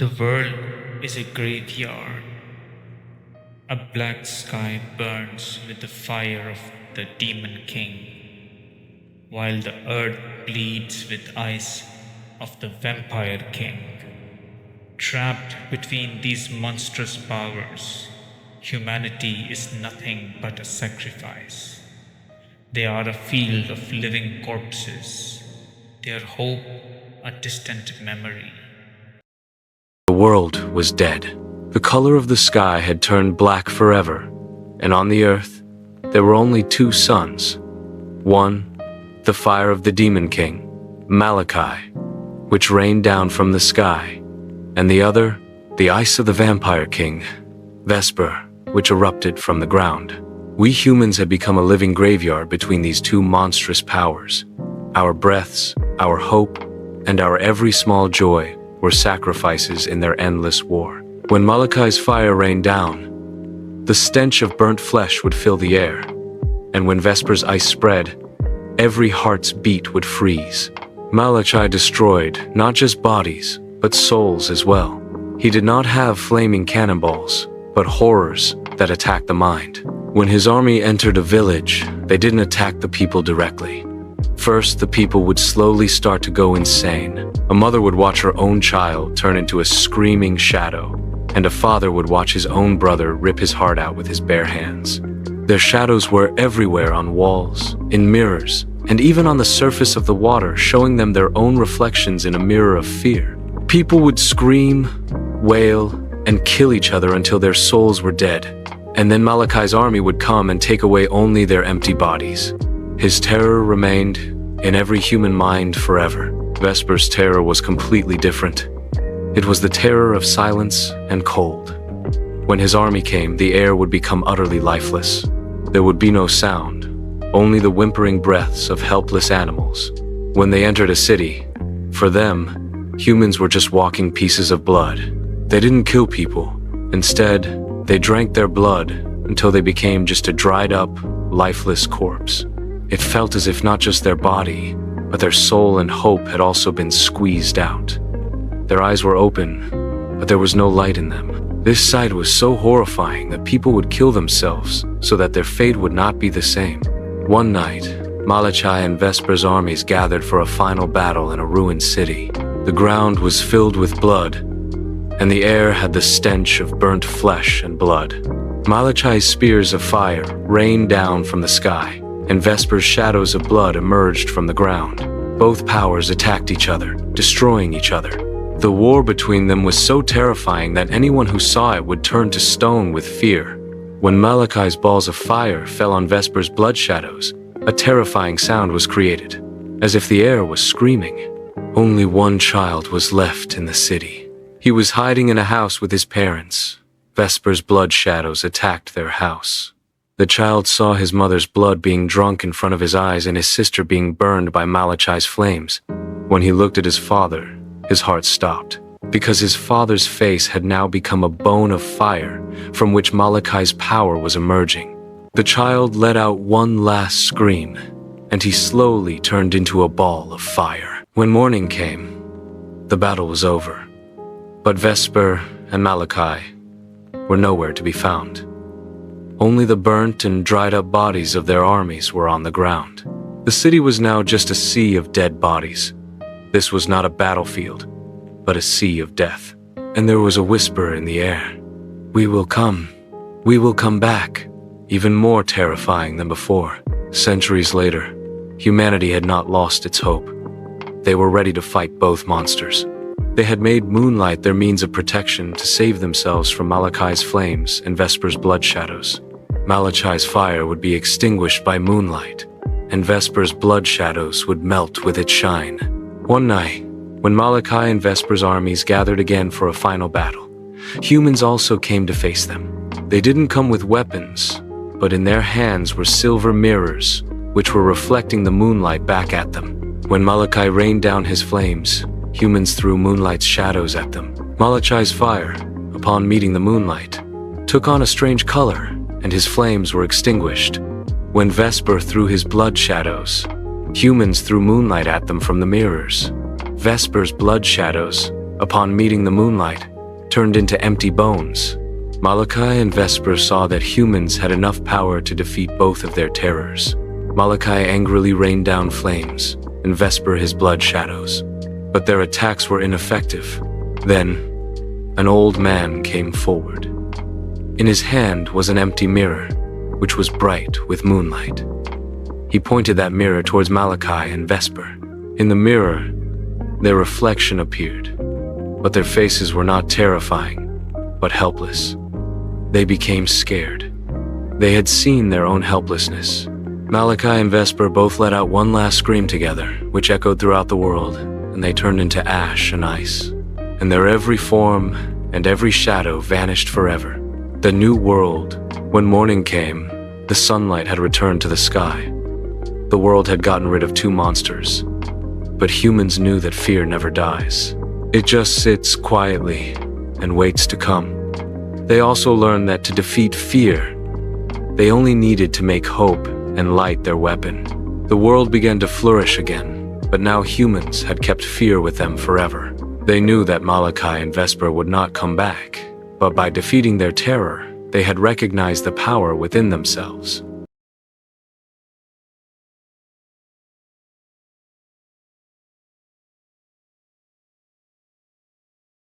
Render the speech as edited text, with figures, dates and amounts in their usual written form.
The world is a graveyard. A black sky burns with the fire of the demon king, while the earth bleeds with ice of the vampire king. Trapped between these monstrous powers, humanity is nothing but a sacrifice. They are a field of living corpses, their hope a distant memory. The world was dead. The color of the sky had turned black forever, and on the earth there were only two suns. One, the fire of the demon king, Malachi, which rained down from the sky, and the other, the ice of the vampire king, Vesper, which erupted from the ground. We humans had become a living graveyard between these two monstrous powers. Our breaths, our hope, and our every small joy were sacrifices in their endless war. When Malachi's fire rained down, the stench of burnt flesh would fill the air, and when Vesper's ice spread, every heart's beat would freeze. Malachi destroyed not just bodies, but souls as well. He did not have flaming cannonballs, but horrors that attacked the mind. When his army entered a village, they didn't attack the people directly. First, the people would slowly start to go insane. A mother would watch her own child turn into a screaming shadow, and a father would watch his own brother rip his heart out with his bare hands. Their shadows were everywhere, on walls, in mirrors, and even on the surface of the water, showing them their own reflections in a mirror of fear. People would scream, wail, and kill each other until their souls were dead, and then Malachi's army would come and take away only their empty bodies. His terror remained in every human mind forever. Vesper's terror was completely different. It was the terror of silence and cold. When his army came, the air would become utterly lifeless. There would be no sound, only the whimpering breaths of helpless animals. When they entered a city, for them, humans were just walking pieces of blood. They didn't kill people. Instead, they drank their blood until they became just a dried-up, lifeless corpse. It felt as if not just their body, but their soul and hope had also been squeezed out. Their eyes were open, but there was no light in them. This sight was so horrifying that people would kill themselves so that their fate would not be the same. One night, Malachi and Vesper's armies gathered for a final battle in a ruined city. The ground was filled with blood, and the air had the stench of burnt flesh and blood. Malachi's spears of fire rained down from the sky, and Vesper's shadows of blood emerged from the ground. Both powers attacked each other, destroying each other. The war between them was so terrifying that anyone who saw it would turn to stone with fear. When Malachi's balls of fire fell on Vesper's blood shadows, a terrifying sound was created, as if the air was screaming. Only one child was left in the city. He was hiding in a house with his parents. Vesper's blood shadows attacked their house. The child saw his mother's blood being drunk in front of his eyes and his sister being burned by Malachi's flames. When he looked at his father, his heart stopped, because his father's face had now become a bone of fire from which Malachi's power was emerging. The child let out one last scream, and he slowly turned into a ball of fire. When morning came, the battle was over, but Vesper and Malachi were nowhere to be found. Only the burnt and dried-up bodies of their armies were on the ground. The city was now just a sea of dead bodies. This was not a battlefield, but a sea of death. And there was a whisper in the air. We will come back, even more terrifying than before. Centuries later, humanity had not lost its hope. They were ready to fight both monsters. They had made moonlight their means of protection to save themselves from Malachi's flames and Vesper's blood shadows. Malachi's fire would be extinguished by moonlight, and Vesper's blood shadows would melt with its shine. One night, when Malachi and Vesper's armies gathered again for a final battle, humans also came to face them. They didn't come with weapons, but in their hands were silver mirrors, which were reflecting the moonlight back at them. When Malachi rained down his flames, humans threw moonlight's shadows at them. Malachi's fire, upon meeting the moonlight, took on a strange color, and his flames were extinguished. When Vesper threw his blood shadows, humans threw moonlight at them from the mirrors. Vesper's blood shadows, upon meeting the moonlight, turned into empty bones. Malachi and Vesper saw that humans had enough power to defeat both of their terrors. Malachi angrily rained down flames, and Vesper his blood shadows. But their attacks were ineffective. Then, an old man came forward. In his hand was an empty mirror, which was bright with moonlight. He pointed that mirror towards Malachi and Vesper. In the mirror, their reflection appeared, but their faces were not terrifying, but helpless. They became scared. They had seen their own helplessness. Malachi and Vesper both let out one last scream together, which echoed throughout the world, and they turned into ash and ice. And their every form and every shadow vanished forever. The new world. When morning came, the sunlight had returned to the sky. The world had gotten rid of two monsters. But humans knew that fear never dies. It just sits quietly and waits to come. They also learned that to defeat fear, they only needed to make hope and light their weapon. The world began to flourish again, but now humans had kept fear with them forever. They knew that Malachi and Vesper would not come back, but by defeating their terror, they had recognized the power within themselves.